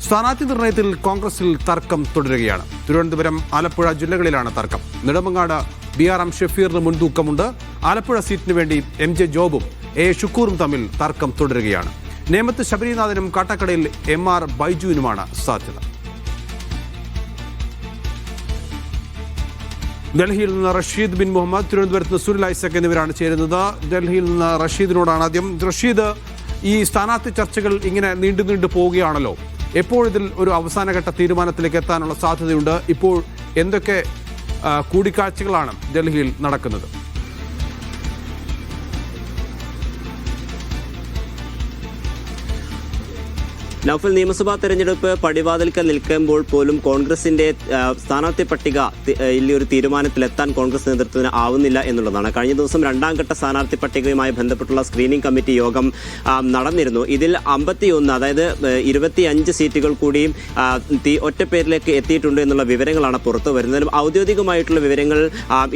സ്ഥാനാർത്ഥി നിർണയത്തിൽ കോൺഗ്രസിൽ തർക്കം തുടരുകയാണ്. തിരുവനന്തപുരം, ആലപ്പുഴ ജില്ലകളിലാണ് തർക്കം. നെടുമങ്ങാട് BRM ഷഫീറിന് മുൻതൂക്കമുണ്ട്. ആലപ്പുഴ സീറ്റിന് വേണ്ടി MJ ജോബും A ഷുക്കൂറും തമ്മിൽ തർക്കം തുടരുകയാണ്. നേമത്ത് ശബരിനാഥനും കാട്ടാക്കടയിൽ MR ബൈജുവിനുമാണ് സാധ്യത. ഡൽഹിയിൽ നിന്ന് റഷീദ് ബിൻ മുഹമ്മദ്, തിരുവനന്തപുരത്ത് നിന്ന് സുനിൽ ഐസക് എന്നിവരാണ് ചേരുന്നത്. ഡൽഹിയിൽ നിന്ന് റഷീദിനോടാണ് ആദ്യം. റഷീദ്, ഈ സ്ഥാനാർത്ഥി ചർച്ചകൾ ഇങ്ങനെ നീണ്ടു പോവുകയാണല്ലോ. എപ്പോഴിതിൽ ഒരു അവസാനഘട്ട തീരുമാനത്തിലേക്ക് എത്താനുള്ള സാധ്യതയുണ്ട്? ഇപ്പോൾ എന്തൊക്കെ കൂടിക്കാഴ്ചകളാണ് ഡൽഹിയിൽ നടക്കുന്നത്? നൗഫൽ, നിയമസഭാ തെരഞ്ഞെടുപ്പ് പടിവാതിൽക്കൽ നിൽക്കുമ്പോൾ പോലും കോൺഗ്രസിന്റെ സ്ഥാനാർത്ഥി പട്ടിക ഒരു തീരുമാനത്തിലെത്താൻ കോൺഗ്രസ് നേതൃത്വത്തിന് ആവുന്നില്ല എന്നുള്ളതാണ്. കഴിഞ്ഞ ദിവസം രണ്ടാം ഘട്ട സ്ഥാനാർത്ഥി പട്ടികയുമായി ബന്ധപ്പെട്ടുള്ള സ്ക്രീനിംഗ് കമ്മിറ്റി യോഗം നടന്നിരുന്നു. ഇതിൽ 51, അതായത് 25 സീറ്റുകൾ കൂടി ഒറ്റപ്പേരിലേക്ക് എത്തിയിട്ടുണ്ട് എന്നുള്ള വിവരങ്ങളാണ് പുറത്തു വരുന്നത്. ഔദ്യോഗികമായിട്ടുള്ള വിവരങ്ങൾ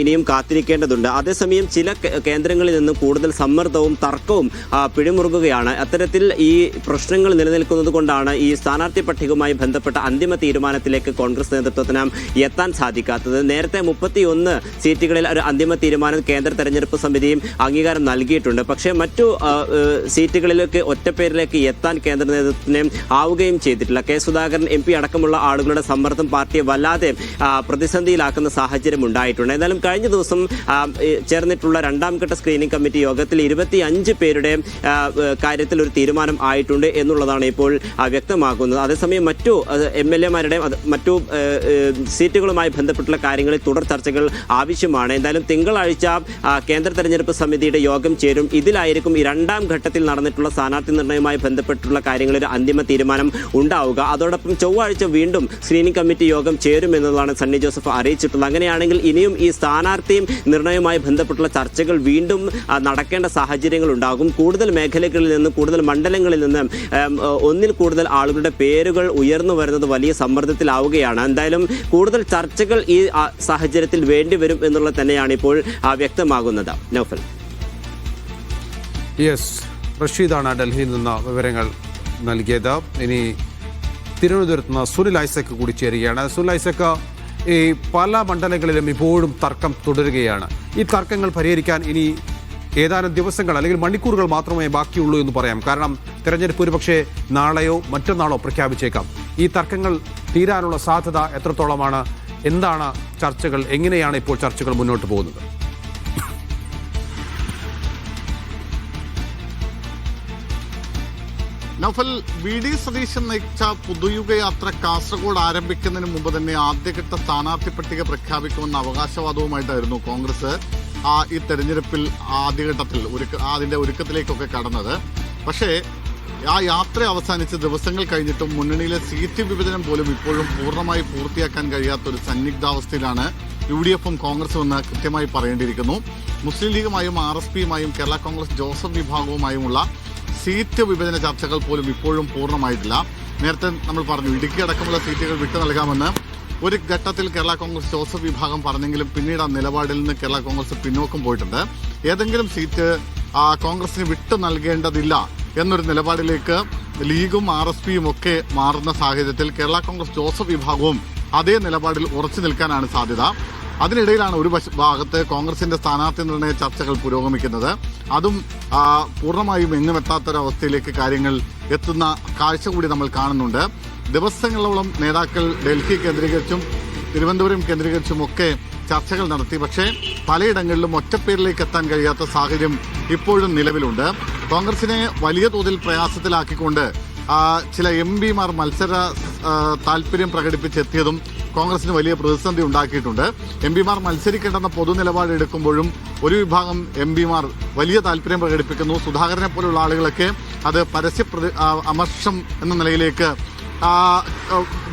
ഇനിയും കാത്തിരിക്കേണ്ടതുണ്ട്. അതേസമയം ചില കേന്ദ്രങ്ങളിൽ നിന്ന് കൂടുതൽ സമ്മർദ്ദവും തർക്കവും പിടിമുറുകുകയാണ്. അത്തരത്തിൽ ഈ പ്രശ്നങ്ങൾ നിലനിൽക്കുന്നത് കൊണ്ടാണ് ഈ സ്ഥാനാർത്ഥി പട്ടികയുമായി ബന്ധപ്പെട്ട അന്തിമ തീരുമാനത്തിലേക്ക് കോൺഗ്രസ് നേതൃത്വത്തിന് എത്താൻ സാധിക്കാത്തത്. നേരത്തെ 31 സീറ്റുകളിൽ ഒരു അന്തിമ തീരുമാനം കേന്ദ്ര തെരഞ്ഞെടുപ്പ് സമിതിയും അംഗീകാരം നൽകിയിട്ടുണ്ട്. പക്ഷേ മറ്റു സീറ്റുകളിലേക്ക് ഒറ്റപ്പേരിലേക്ക് എത്താൻ കേന്ദ്ര നേതൃത്വത്തിന് ആവുകയും ചെയ്തിട്ടില്ല. കെ സുധാകരൻ MP അടക്കമുള്ള ആളുകളുടെ സമ്മർദ്ദം പാർട്ടിയെ വല്ലാതെ പ്രതിസന്ധിയിലാക്കുന്ന സാഹചര്യം ഉണ്ടായിട്ടുണ്ട്. എന്നാലും കഴിഞ്ഞ ദിവസം ചേർന്നിട്ടുള്ള രണ്ടാം ഘട്ട സ്ക്രീനിംഗ് കമ്മിറ്റി യോഗത്തിൽ 25 പേരുടെ കാര്യത്തിൽ ഒരു തീരുമാനം ആയിട്ടുണ്ട് എന്നുള്ളതാണ് ഇപ്പോൾ വ്യക്തമാക്കുന്നത്. അതേസമയം മറ്റു MLA-മാരുടെ മറ്റു സീറ്റുകളുമായി ബന്ധപ്പെട്ടുള്ള കാര്യങ്ങളിൽ തുടർ ചർച്ചകൾ ആവശ്യമാണ്. എന്തായാലും തിങ്കളാഴ്ച കേന്ദ്ര തെരഞ്ഞെടുപ്പ് സമിതിയുടെ യോഗം ചേരും. ഇതിലായിരിക്കും ഈ രണ്ടാം ഘട്ടത്തിൽ നടന്നിട്ടുള്ള സ്ഥാനാർത്ഥി നിർണയവുമായി ബന്ധപ്പെട്ടുള്ള കാര്യങ്ങളിൽ അന്തിമ തീരുമാനം ഉണ്ടാവുക. അതോടൊപ്പം ചൊവ്വാഴ്ച വീണ്ടും സ്ക്രീനിംഗ് കമ്മിറ്റി യോഗം ചേരുമെന്നതാണ് സണ്ണി ജോസഫ് അറിയിച്ചിട്ടുള്ളത്. അങ്ങനെയാണെങ്കിൽ ഇനിയും ഈ സ്ഥാനാർത്ഥി നിർണയവുമായി ബന്ധപ്പെട്ടുള്ള ചർച്ചകൾ വീണ്ടും നടക്കേണ്ട സാഹചര്യങ്ങൾ ഉണ്ടാകും. കൂടുതൽ മേഖലകളിൽ നിന്ന്, കൂടുതൽ മണ്ഡലങ്ങളിൽ നിന്ന് ഒന്നിൽ കൂടുതൽ ആളുകളുടെ പേരുകൾ ഉയർന്നു വരുന്നത് വലിയ സമ്മർദ്ദത്തിലാവുകയാണ്. എന്തായാലും കൂടുതൽ ചർച്ചകൾ ഈ സാഹചര്യത്തിൽ വേണ്ടിവരും എന്നുള്ളത് തന്നെയാണ് ഇപ്പോൾ വ്യക്തമാകുന്നത്. നൗഫൽ. യെസ്, റഷീദാണ് ഡൽഹിയിൽ നിന്ന് വിവരങ്ങൾ നൽകിയത്. ഇനി തിരുവനന്തപുരത്ത് നിന്ന് സുനിൽ ഐസക് കൂടി ചേരുകയാണ്. സുനിൽ ഐസക്, ഈ പല മണ്ഡലങ്ങളിലും ഇപ്പോഴും തർക്കം തുടരുകയാണ്. ഈ തർക്കങ്ങൾ പരിഹരിക്കാൻ ഇനി ഏതാനും ദിവസങ്ങൾ അല്ലെങ്കിൽ മണിക്കൂറുകൾ മാത്രമേ ബാക്കിയുള്ളൂ എന്ന് പറയാം. കാരണം തെരഞ്ഞെടുപ്പ് ഒരുപക്ഷെ നാളെയോ മറ്റന്നാളോ പ്രഖ്യാപിച്ചേക്കാം. ഈ തർക്കങ്ങൾ തീരാനുള്ള സാധ്യത എത്രത്തോളമാണ്? എന്താണ് ചർച്ചകൾ? എങ്ങനെയാണ് ഇപ്പോൾ ചർച്ചകൾ മുന്നോട്ട് പോകുന്നത്? നൗഫൽ, VD സതീശൻ നയിച്ച പുതുയുഗയാത്ര കാസർഗോഡ് ആരംഭിക്കുന്നതിന് മുമ്പ് തന്നെ ആദ്യഘട്ട സ്ഥാനാർത്ഥി പട്ടിക പ്രഖ്യാപിക്കുമെന്ന അവകാശവാദവുമായിട്ടായിരുന്നു കോൺഗ്രസ് ഈ തെരഞ്ഞെടുപ്പിൽ ആദ്യഘട്ടത്തിൽ അതിൻ്റെ ഒരുക്കത്തിലേക്കൊക്കെ കടന്നത്. പക്ഷേ ആ യാത്ര അവസാനിച്ച് ദിവസങ്ങൾ കഴിഞ്ഞിട്ടും മുന്നണിയിലെ സീറ്റ് വിഭജനം പോലും ഇപ്പോഴും പൂർണ്ണമായി പൂർത്തിയാക്കാൻ കഴിയാത്തൊരു സന്നിഗ്ധാവസ്ഥയിലാണ് UDF-ഉം കോൺഗ്രസും എന്ന് കൃത്യമായി പറയേണ്ടിയിരിക്കുന്നു. മുസ്ലിം ലീഗുമായും RSPയുമായും കേരള കോൺഗ്രസ് ജോസഫ് വിഭാഗവുമായുമുള്ള സീറ്റ് വിഭജന ചർച്ചകൾ പോലും ഇപ്പോഴും പൂർണ്ണമായിട്ടില്ല. നേരത്തെ നമ്മൾ പറഞ്ഞു, ഇടുക്കി അടക്കമുള്ള സീറ്റുകൾ വിട്ടു നൽകാമെന്ന് ഒരു ഘട്ടത്തിൽ കേരള കോൺഗ്രസ് ജോസഫ് വിഭാഗം പറഞ്ഞെങ്കിലും പിന്നീട് ആ നിലപാടിൽ നിന്ന് കേരള കോൺഗ്രസ് പിന്നോക്കം പോയിട്ടുണ്ട്. ഏതെങ്കിലും സീറ്റ് കോൺഗ്രസിന് വിട്ടു നൽകേണ്ടതില്ല എന്നൊരു നിലപാടിലേക്ക് ലീഗും RSPയും ഒക്കെ മാറുന്ന സാഹചര്യത്തിൽ കേരള കോൺഗ്രസ് ജോസഫ് വിഭാഗവും അതേ നിലപാടിൽ ഉറച്ചു നിൽക്കാനാണ് സാധ്യത. അതിനിടയിലാണ് ഒരു ഭാഗത്ത് കോൺഗ്രസിന്റെ സ്ഥാനാർത്ഥി നിർണയ ചർച്ചകൾ പുരോഗമിക്കുന്നത്. അതും പൂർണ്ണമായും എങ്ങും എത്താത്തൊരവസ്ഥയിലേക്ക് കാര്യങ്ങൾ എത്തുന്ന കാഴ്ച കൂടി നമ്മൾ കാണുന്നുണ്ട്. ദിവസങ്ങളോളം നേതാക്കൾ ഡൽഹി കേന്ദ്രീകരിച്ചും തിരുവനന്തപുരം കേന്ദ്രീകരിച്ചും ഒക്കെ ചർച്ചകൾ നടത്തി. പക്ഷേ പലയിടങ്ങളിലും ഒറ്റപ്പേരിലേക്ക് എത്താൻ കഴിയാത്ത സാഹചര്യം ഇപ്പോഴും നിലവിലുണ്ട്. കോൺഗ്രസിനെ വലിയ തോതിൽ പ്രയാസത്തിലാക്കിക്കൊണ്ട് ചില MP-മാർ മത്സര താല്പര്യം പ്രകടിപ്പിച്ചെത്തിയതും കോൺഗ്രസിന് വലിയ പ്രതിസന്ധി ഉണ്ടാക്കിയിട്ടുണ്ട്. MP-മാർ മത്സരിക്കേണ്ടെന്ന പൊതുനിലപാടെടുക്കുമ്പോഴും ഒരു വിഭാഗം MP-മാർ വലിയ താല്പര്യം പ്രകടിപ്പിക്കുന്നു. സുധാകരനെ പോലുള്ള ആളുകളൊക്കെ അത് പരസ്യ അമർഷം എന്ന നിലയിലേക്ക്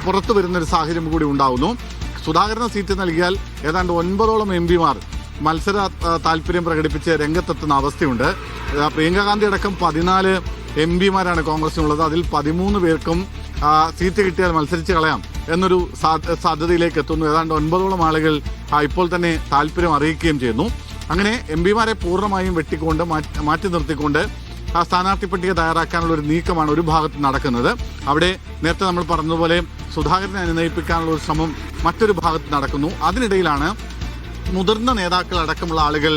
പുറത്തു വരുന്നൊരു സാഹചര്യം കൂടി ഉണ്ടാകുന്നു. സുധാകരന് സീറ്റ് നൽകിയാൽ ഏതാണ്ട് 9ഓളം MP-മാർ മത്സര താല്പര്യം പ്രകടിപ്പിച്ച് രംഗത്തെത്തുന്ന അവസ്ഥയുണ്ട്. പ്രിയങ്ക ഗാന്ധി അടക്കം 14 MP-മാരാണ് കോൺഗ്രസിനുള്ളത്. അതിൽ 13 പേർക്കും സീറ്റ് കിട്ടിയാൽ മത്സരിച്ച് കളയാം എന്നൊരു സാധ്യതയിലേക്ക് എത്തുന്നു. ഏതാണ്ട് 9ഓളം ആളുകൾ ഇപ്പോൾ തന്നെ താല്പര്യം അറിയിക്കുകയും ചെയ്യുന്നു. അങ്ങനെ MP-മാരെ പൂർണ്ണമായും വെട്ടിക്കൊണ്ട് മാറ്റി നിർത്തിക്കൊണ്ട് ആ സ്ഥാനാർത്ഥി പട്ടിക തയ്യാറാക്കാനുള്ള ഒരു നീക്കമാണ് ഒരു ഭാഗത്ത് നടക്കുന്നത്. അവിടെ നേരത്തെ നമ്മൾ പറഞ്ഞതുപോലെ സുധാകരനെ അനുനയിപ്പിക്കാനുള്ള ഒരു ശ്രമം മറ്റൊരു ഭാഗത്ത് നടക്കുന്നു. അതിനിടയിലാണ് മുതിർന്ന നേതാക്കൾ അടക്കമുള്ള ആളുകൾ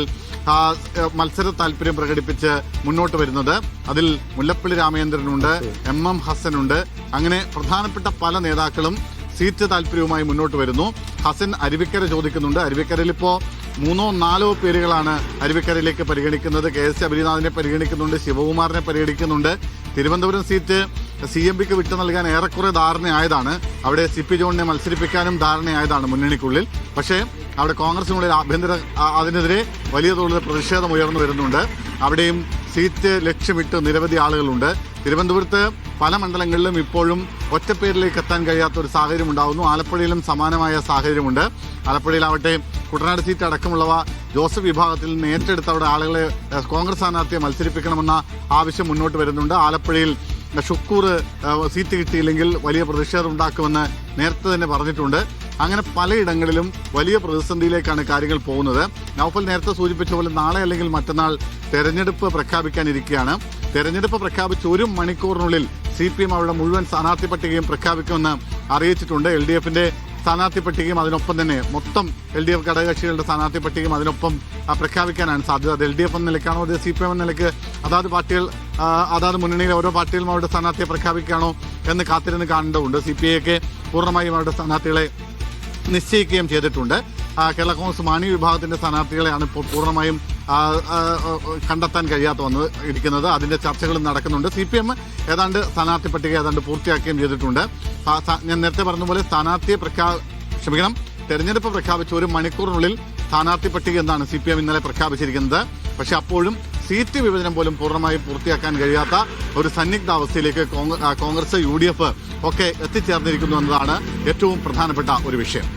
മത്സര താല്പര്യം പ്രകടിപ്പിച്ച് മുന്നോട്ട് വരുന്നത്. അതിൽ മുല്ലപ്പള്ളി രാമചന്ദ്രനുണ്ട്, MM ഹസനുണ്ട്, അങ്ങനെ പ്രധാനപ്പെട്ട പല നേതാക്കളും സീറ്റ് താല്പര്യവുമായി മുന്നോട്ട് വരുന്നു. ഹസൻ അരുവിക്കര ചോദിക്കുന്നുണ്ട്. അരുവിക്കരയിൽ ഇപ്പോൾ 3-4 പേരുകളാണ് അരുവിക്കരയിലേക്ക് പരിഗണിക്കുന്നത്. KS അബരിനാഥിനെ പരിഗണിക്കുന്നുണ്ട്, ശിവകുമാറിനെ പരിഗണിക്കുന്നുണ്ട്. തിരുവനന്തപുരം സീറ്റ് CMPക്ക് വിട്ടു നൽകാൻ ഏറെക്കുറെ ധാരണയായതാണ്. അവിടെ CP ജോണിനെ മത്സരിപ്പിക്കാനും ധാരണയായതാണ് മുന്നണിക്കുള്ളിൽ. പക്ഷേ അവിടെ കോൺഗ്രസിനുള്ളിൽ അതിനെതിരെ വലിയ തോതിൽ പ്രതിഷേധം ഉയർന്നു വരുന്നുണ്ട്. അവിടെയും സീറ്റ് ലക്ഷ്യമിട്ട് നിരവധി ആളുകളുണ്ട്. തിരുവനന്തപുരത്ത് പല മണ്ഡലങ്ങളിലും ഇപ്പോഴും ഒറ്റപ്പേരിലേക്ക് എത്താൻ കഴിയാത്ത ഒരു സാഹചര്യം ഉണ്ടാകുന്നു. ആലപ്പുഴയിലും സമാനമായ സാഹചര്യമുണ്ട്. ആലപ്പുഴയിലാവട്ടെ കുട്ടനാട് സീറ്റ് അടക്കമുള്ളവ ജോസഫ് വിഭാഗത്തിൽ നിന്ന് ഏറ്റെടുത്ത് അവിടെ ആളുകളെ കോൺഗ്രസ് സ്ഥാനാർത്ഥിയെ മത്സരിപ്പിക്കണമെന്ന ആവശ്യം മുന്നോട്ട് വരുന്നുണ്ട്. ആലപ്പുഴയിൽ ഷുക്കൂർ സീറ്റ് കിട്ടിയില്ലെങ്കിൽ വലിയ പ്രതിഷേധം ഉണ്ടാക്കുമെന്ന് നേരത്തെ തന്നെ പറഞ്ഞിട്ടുണ്ട്. അങ്ങനെ പലയിടങ്ങളിലും വലിയ പ്രതിസന്ധിയിലേക്കാണ് കാര്യങ്ങൾ പോകുന്നത്. നൗഫൽ നേരത്തെ സൂചിപ്പിച്ച പോലെ നാളെ അല്ലെങ്കിൽ മറ്റന്നാൾ തെരഞ്ഞെടുപ്പ് പ്രഖ്യാപിക്കാനിരിക്കുകയാണ്. തെരഞ്ഞെടുപ്പ് പ്രഖ്യാപിച്ച് 1 മണിക്കൂറിനുള്ളിൽ CPM അവരുടെ മുഴുവൻ സ്ഥാനാർത്ഥി പട്ടികയും പ്രഖ്യാപിക്കുമെന്ന് അറിയിച്ചിട്ടുണ്ട്. LDFന്റെ സ്ഥാനാർത്ഥി പട്ടികയും അതിനൊപ്പം തന്നെ മൊത്തം LDF ഘടകകക്ഷികളുടെ സ്ഥാനാർത്ഥി പട്ടികയും അതിനൊപ്പം പ്രഖ്യാപിക്കാനാണ് സാധ്യത. അത് LDF എന്ന നിലയ്ക്കാണോ അത് CPM എന്ന നിലയ്ക്ക് അതാത് പാർട്ടികൾ അതാത് മുന്നണിയിലെ ഓരോ പാർട്ടികളും അവരുടെ സ്ഥാനാർത്ഥിയെ പ്രഖ്യാപിക്കുകയാണോ എന്ന് കാത്തിരുന്ന് കാണേണ്ടതുണ്ട്. CPI പൂർണ്ണമായും അവരുടെ സ്ഥാനാർത്ഥികളെ നിശ്ചയിക്കുകയും ചെയ്തിട്ടുണ്ട്. കേരള കോൺഗ്രസ് മാണി വിഭാഗത്തിന്റെ സ്ഥാനാർത്ഥികളെയാണ് ഇപ്പോൾ പൂർണ്ണമായും കണ്ടെത്താൻ കഴിയാത്ത ഇരിക്കുന്നത്. അതിന്റെ ചർച്ചകളും നടക്കുന്നുണ്ട്. CPM ഏതാണ്ട് സ്ഥാനാർത്ഥി പട്ടിക ഏതാണ്ട് പൂർത്തിയാക്കുകയും ചെയ്തിട്ടുണ്ട്. ഞാൻ നേരത്തെ പറഞ്ഞതുപോലെ തെരഞ്ഞെടുപ്പ് പ്രഖ്യാപിച്ച 1 മണിക്കൂറിനുള്ളിൽ സ്ഥാനാർത്ഥി പട്ടിക എന്നാണ് CPM ഇന്നലെ പ്രഖ്യാപിച്ചിരിക്കുന്നത്. പക്ഷെ അപ്പോഴും സീറ്റ് വിഭജനം പോലും പൂർണ്ണമായും പൂർത്തിയാക്കാൻ കഴിയാത്ത ഒരു സന്നിഗ്ധാവസ്ഥയിലേക്ക് കോൺഗ്രസ് UDF ഒക്കെ എത്തിച്ചേർന്നിരിക്കുന്നു എന്നതാണ് ഏറ്റവും പ്രധാനപ്പെട്ട ഒരു വിഷയം.